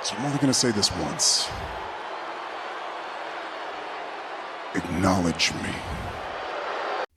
So I'm only going to say this once. Acknowledge me.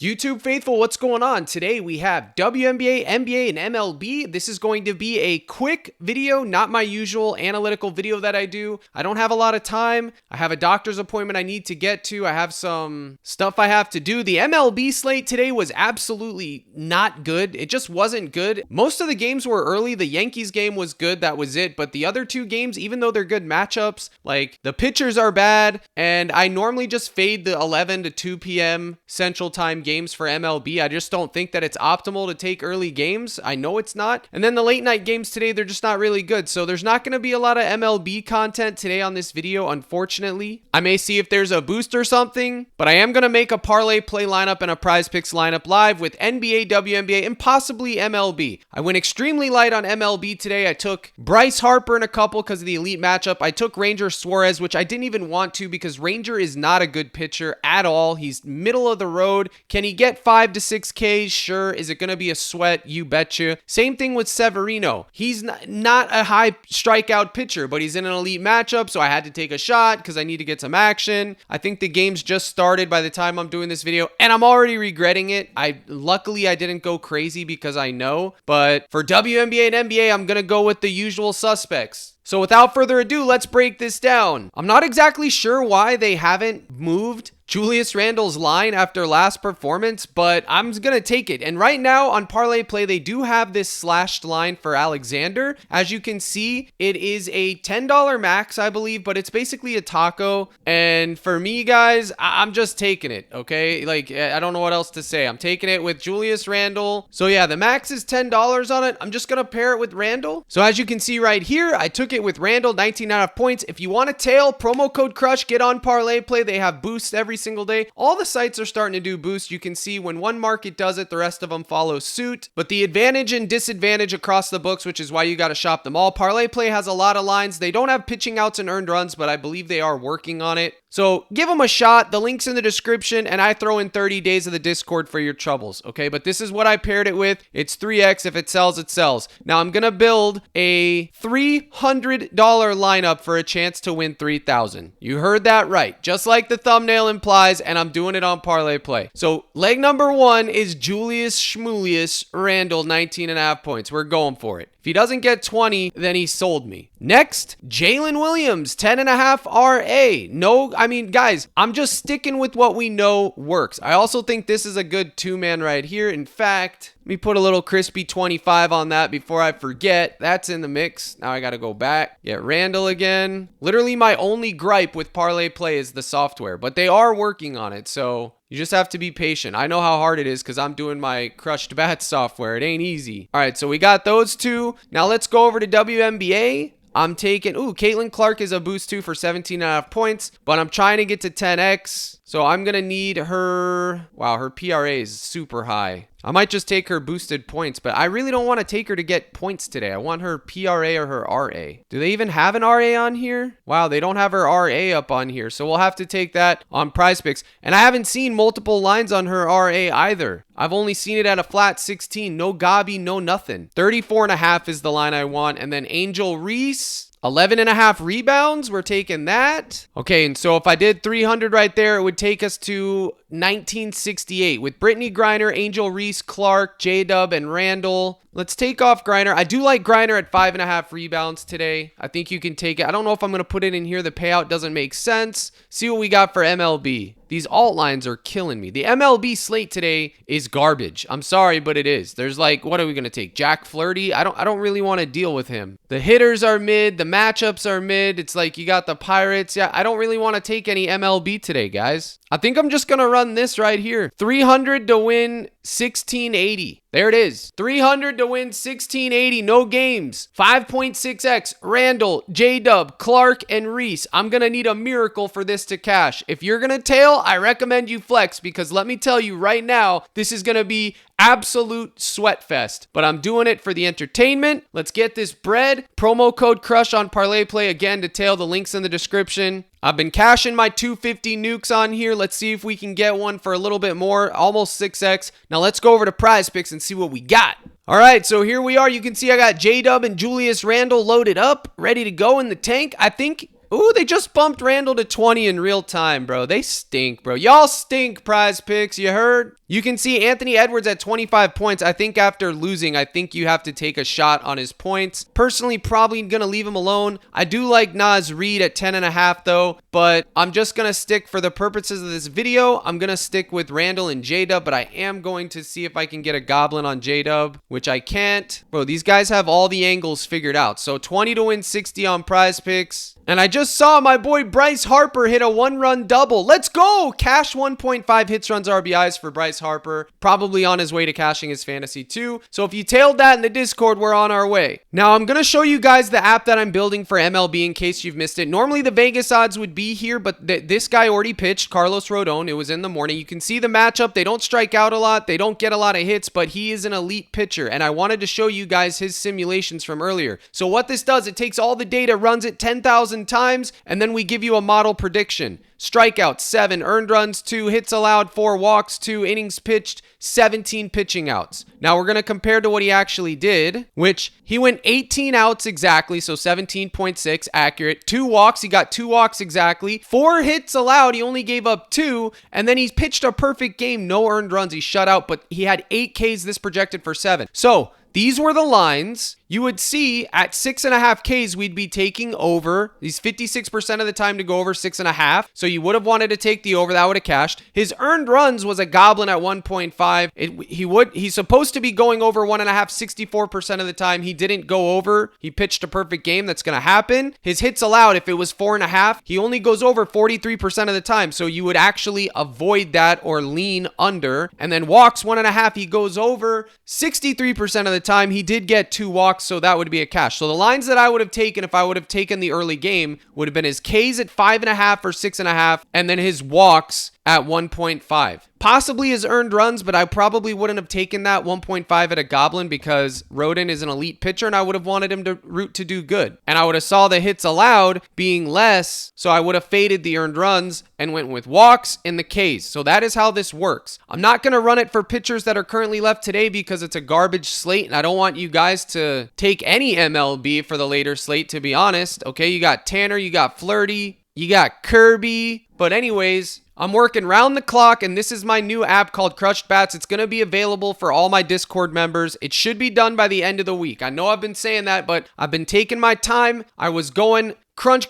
YouTube faithful, what's going on? Today we have WNBA, NBA, and MLB. This is going to be a quick video, not my usual analytical video that I do. I don't have a lot of time. I have a doctor's appointment I need to get to. I have some stuff I have to do. The MLB slate today was absolutely not good. It just wasn't good. Most of the games were early. The Yankees game was good. That was it. But the other two games, even though they're good matchups, like the pitchers are bad. And I normally just fade the 11 to 2 p.m. Central Time games for MLB. I just don't think that it's optimal to take early games. I know it's not. And then the late night games today, they're just not really good. So there's not going to be a lot of MLB content today on this video, unfortunately. I may see if there's a boost or something, but I am going to make a parlay play lineup and a PrizePicks lineup live with NBA, WNBA, and possibly MLB. I went extremely light on MLB today. I took Bryce Harper in a couple because of the elite matchup. I took Ranger Suarez, which I didn't even want to because Ranger is not a good pitcher at all. He's middle of the road. Can he get 5 to 6 Ks? Sure. Is it going to be a sweat? You betcha. Same thing with Severino. He's not a high strikeout pitcher, but he's in an elite matchup, so I had to take a shot because I need to get some action. I think the game's just started by the time I'm doing this video, and I'm already regretting it. Luckily, I didn't go crazy because I know, but for WNBA and NBA, I'm going to go with the usual suspects. So without further ado, let's break this down. I'm not exactly sure why they haven't moved Julius Randle's line after last performance, but I'm going to take it. And right now on ParlayPlay, they do have this slashed line for Alexander. As you can see, it is a $10 max, I believe, but it's basically a taco. And for me, guys, I'm just taking it, okay? Like, I don't know what else to say. I'm taking it with Julius Randle. So yeah, the max is $10 on it. I'm just going to pair it with Randle. So as you can see right here, I took it with Randle, 19.5 points. If you want to tail, promo code CRUSH, get on ParlayPlay. They have boosts every single day. All the sites are starting to do boosts. You can see when one market does it, the rest of them follow suit. But the advantage and disadvantage across the books, which is why you got to shop them all. ParlayPlay has a lot of lines. They don't have pitching outs and earned runs, but I believe they are working on it. So give them a shot. The link's in the description, and I throw in 30 days of the Discord for your troubles, okay? But this is what I paired it with. It's 3x. If it sells, it sells. Now I'm going to build a $300 lineup for a chance to win $3,000. You heard that right. Just like the thumbnail implies, and I'm doing it on ParlayPlay. So leg number one is Julius Schmulius Randle, 19.5 points. We're going for it. If he doesn't get 20, then he sold me. Next, Jalen Williams, 10.5 RA. No, I mean, guys, I'm just sticking with what we know works. I also think this is a good two-man right here. In fact, let me put a little crispy 25 on that before I forget. That's in the mix. Now I got to go back. Get Randle again. Literally my only gripe with ParlayPlay is the software, but they are working on it, so you just have to be patient. I know how hard it is because I'm doing my crushed bats software. It ain't easy. All right, so we got those two. Now let's go over to WNBA. I'm taking, Caitlin Clark is a boost too for 17.5 points, but I'm trying to get to 10x. So I'm going to need her. Wow, her PRA is super high. I might just take her boosted points, but I really don't want to take her to get points today. I want her PRA or her RA. Do they even have an RA on here? Wow, they don't have her RA up on here. So we'll have to take that on PrizePicks. And I haven't seen multiple lines on her RA either. I've only seen it at a flat 16. No Gabi, no nothing. 34.5 is the line I want. And then Angel Reese, 11.5 rebounds. We're taking that. Okay, and so if I did 300 right there, it would take us to 1968 with Brittany Griner, Angel Reese, Clark, J-Dub, and Randle. Let's take off Griner. I do like Griner at 5.5 rebounds today. I think you can take it. I don't know if I'm going to put it in here. The payout doesn't make sense. See what we got for MLB. These alt lines are killing me. The MLB slate today is garbage. I'm sorry, but it is. There's like, what are we going to take? Jack Flaherty? I don't really want to deal with him. The hitters are mid. The matchups are mid. It's like you got the Pirates. Yeah, I don't really want to take any MLB today, guys. I think I'm just going to run this right here. 300 to win 1680. There it is. 300 to win 1680. No games. 5.6x. Randle, J-Dub, Clark, and Reese. I'm going to need a miracle for this to cash. If you're going to tail, I recommend you flex because let me tell you right now, this is going to be absolute sweat fest. But I'm doing it for the entertainment. Let's get this bread. Promo code CRUSH on ParlayPlay again to tail. The link's in the description. I've been cashing my 250 nukes on here. Let's see if we can get one for a little bit more, almost 6x. Now let's go over to PrizePicks and see what we got. All right, so here we are. You can see I got J-Dub and Julius Randle loaded up, ready to go in the tank. I think, ooh, they just bumped Randle to 20 in real time, bro. They stink, bro. Y'all stink, PrizePicks. You heard? You can see Anthony Edwards at 25 points. I think after losing, I think you have to take a shot on his points. Personally, probably going to leave him alone. I do like Naz Reid at 10.5 though, but I'm just going to stick for the purposes of this video. I'm going to stick with Randle and J-Dub, but I am going to see if I can get a goblin on J-Dub, which I can't. Bro, these guys have all the angles figured out. So 20 to win 60 on PrizePicks. And I just saw my boy Bryce Harper hit a 1-run double. Let's go! Cash 1.5 hits, runs, RBIs for Bryce Harper. Probably on his way to cashing his fantasy too. So if you tailed that in the Discord, we're on our way. Now I'm going to show you guys the app that I'm building for MLB in case you've missed it. Normally the Vegas odds would be here, but this guy already pitched, Carlos Rodon. It was in the morning. You can see the matchup. They don't strike out a lot. They don't get a lot of hits, but he is an elite pitcher. And I wanted to show you guys his simulations from earlier. So what this does, it takes all the data, runs it 10,000 times, and then we give you a model prediction. Strikeouts 7, earned runs 2, hits allowed 4, walks 2, innings pitched 17 pitching outs. Now we're going to compare to what he actually did, which he went 18 outs exactly, so 17.6 accurate. 2 walks, he got 2 walks exactly. 4 hits allowed, he only gave up 2, and then he pitched a perfect game, no earned runs, he shut out, but he had 8 Ks, this projected for 7. So these were the lines. You would see at 6.5 Ks, we'd be taking over. He's 56% of the time to go over 6.5. So you would have wanted to take the over. That would have cashed. His earned runs was a goblin at 1.5. He's supposed to be going over 1.5, 64% of the time. He didn't go over. He pitched a perfect game. That's going to happen. His hits allowed, if it was 4.5, he only goes over 43% of the time. So you would actually avoid that or lean under. And then walks 1.5, he goes over 63% of the time. He did get 2 walks, so that would be a cash. So the lines that I would have taken if I would have taken the early game would have been his Ks at 5.5 or 6.5, and then his walks at 1.5. Possibly his earned runs, but I probably wouldn't have taken that 1.5 at a goblin because Rodon is an elite pitcher and I would have wanted him to root to do good. And I would have saw the hits allowed being less, so I would have faded the earned runs and went with walks and the Ks. So that is how this works. I'm not going to run it for pitchers that are currently left today because it's a garbage slate and I don't want you guys to take any MLB for the later slate, to be honest. Okay, you got Tanner, you got Flirty, you got Kirby. But anyways, I'm working round the clock, and this is my new app called Crushed Bats. It's going to be available for all my Discord members. It should be done by the end of the week. I know I've been saying that, but I've been taking my time. I was going crunch,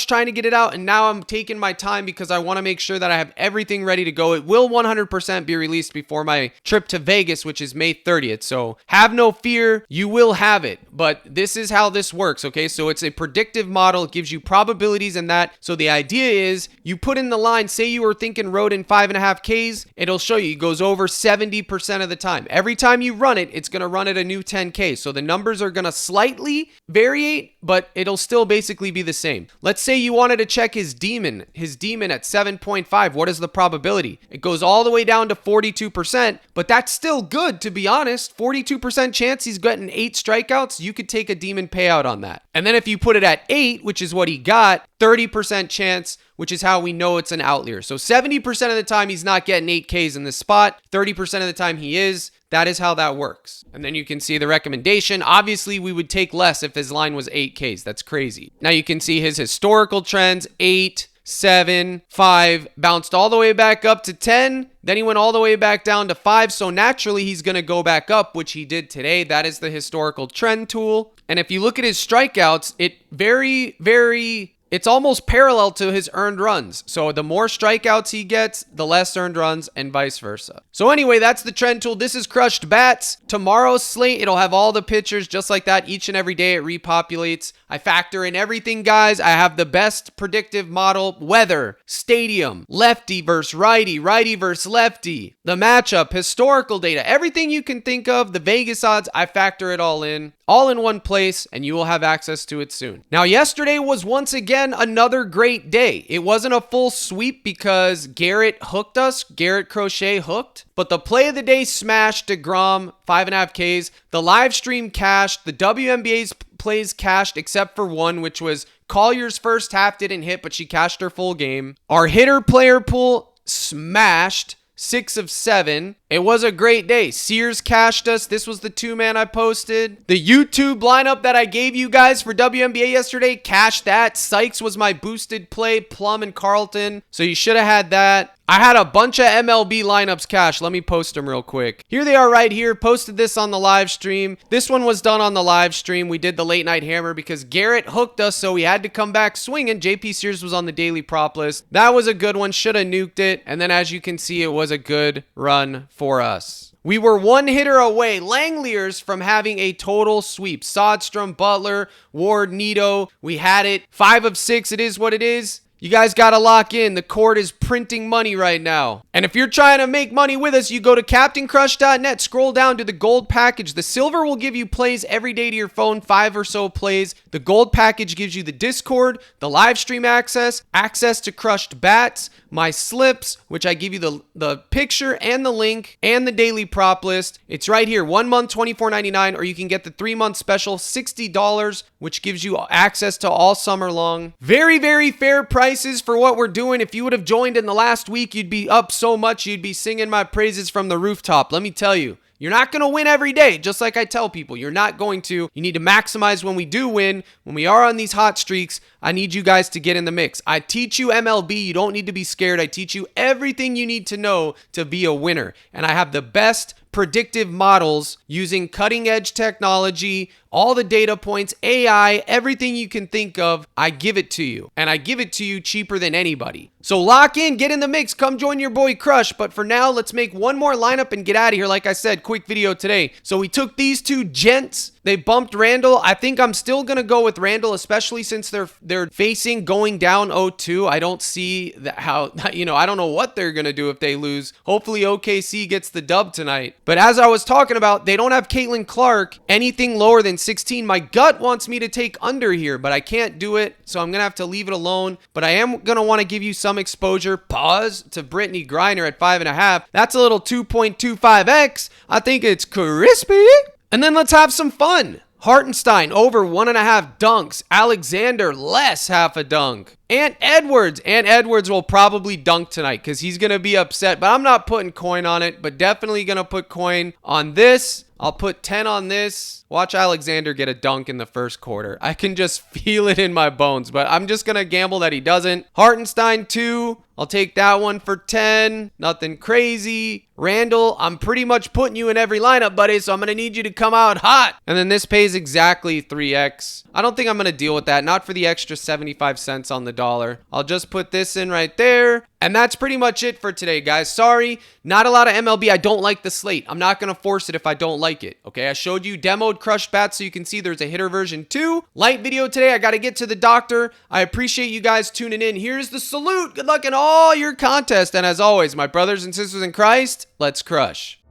trying to get it out, and now I'm taking my time because I want to make sure that I have everything ready to go. It will 100% be released before my trip to Vegas, which is May 30th, so have no fear, you will have it. But this is how this works, okay? So it's a predictive model. It gives you probabilities and that. So the idea is you put in the line, say you were thinking Rodon 5.5 Ks, it'll show you it goes over 70% of the time. Every time you run it, it's going to run at a new 10K. So the numbers are going to slightly variate, but it'll still basically be the same. Let's say you wanted to check his demon at 7.5. What is the probability? It goes all the way down to 42%, but that's still good, to be honest. 42% chance he's getting 8 strikeouts. You could take a demon payout on that. And then if you put it at 8, which is what he got, 30% chance, which is how we know it's an outlier. So 70% of the time he's not getting 8 Ks in this spot. 30% of the time he is. That is how that works. And then you can see the recommendation. Obviously, we would take less if his line was 8 Ks. That's crazy. Now you can see his historical trends, 8, 7, 5, bounced all the way back up to 10. Then he went all the way back down to 5. So naturally, he's going to go back up, which he did today. That is the historical trend tool. And if you look at his strikeouts, it's almost parallel to his earned runs. So the more strikeouts he gets, the less earned runs and vice versa. So anyway, that's the trend tool. This is Crushed Bats. Tomorrow's slate, it'll have all the pitchers just like that. Each and every day it repopulates. I factor in everything, guys. I have the best predictive model: weather, stadium, lefty versus righty, righty versus lefty, the matchup, historical data, everything you can think of, the Vegas odds. I factor it all in one place, and you will have access to it soon. Now, yesterday was once again another great day. It wasn't a full sweep because Garrett hooked us. Garrett Crochet hooked. But the play of the day smashed DeGrom, 5.5 Ks. The live stream cashed. The WNBA's plays cashed except for one, which was Collier's first half didn't hit, but she cashed her full game. Our hitter player pool smashed 6 of 7. It was a great day. Sears cashed us. This was the 2-man I posted. The YouTube lineup that I gave you guys for WNBA yesterday, cashed that. Sykes was my boosted play, Plum and Carlton. So you should have had that. I had a bunch of MLB lineups cash. Let me post them real quick. Here they are right here. Posted this on the live stream. This one was done on the live stream. We did the late night hammer because Garrett hooked us, so we had to come back swinging. JP Sears was on the daily prop list. That was a good one. Should have nuked it. And then as you can see, it was a good run for us. We were one hitter away, Langoliers, from having a total sweep. Sodstrom, Butler, Ward, Nito. We had it. 5 of 6. It is what it is. You guys got to lock in. The court is printing money right now. And if you're trying to make money with us, you go to CaptainCrush.net, scroll down to the gold package. The silver will give you plays every day to your phone, 5 or so plays. The gold package gives you the Discord, the live stream access to crushed bats, my slips, which I give you the picture and the link, and the daily prop list. It's right here, 1 month, $24.99, or you can get the 3-month special, $60, which gives you access to all summer long. Very, very fair prices for what we're doing. If you would have joined in the last week, you'd be up so much, you'd be singing my praises from the rooftop. Let me tell you. You're not going to win every day, just like I tell people. You're not going to. You need to maximize when we do win. When we are on these hot streaks, I need you guys to get in the mix. I teach you MLB. You don't need to be scared. I teach you everything you need to know to be a winner. And I have the best predictive models using cutting edge technology, all the data points, AI, everything you can think of. I give it to you, and I give it to you cheaper than anybody. So lock in, get in the mix, come join your boy Crush. But for now, let's make one more lineup and get out of here. Like I said, quick video today. So we took these two gents. They bumped Randall. I think I'm still going to go with Randall, especially since they're facing going down 0-2. I don't see how, I don't know what they're going to do if they lose. Hopefully OKC gets the dub tonight. But as I was talking about, they don't have Caitlin Clark. Anything lower than 16. My gut wants me to take under here, but I can't do it. So I'm going to have to leave it alone. But I am going to want to give you some exposure. Pause to Brittany Griner at 5.5. That's a little 2.25x. I think it's crispy. And then let's have some fun. Hartenstein over 1.5 dunks. Alexander less half a dunk. And Edwards. And Edwards will probably dunk tonight because he's going to be upset. But I'm not putting coin on it, but definitely going to put coin on this. I'll put 10 on this. Watch Alexander get a dunk in the first quarter. I can just feel it in my bones, but I'm just going to gamble that he doesn't. Hartenstein 2. I'll take that one for 10. Nothing crazy. Randall, I'm pretty much putting you in every lineup, buddy, so I'm going to need you to come out hot. And then this pays exactly 3x. I don't think I'm going to deal with that. Not for the extra 75 cents on the dollar. I'll just put this in right there. And that's pretty much it for today, guys. Sorry, not a lot of MLB. I don't like the slate. I'm not going to force it if I don't like it. Okay, I showed you demoed crushed bats so you can see there's a hitter version 2. Light video today. I got to get to the doctor. I appreciate you guys tuning in. Here's the salute. Good luck in all your contests. And as always, my brothers and sisters in Christ, let's crush.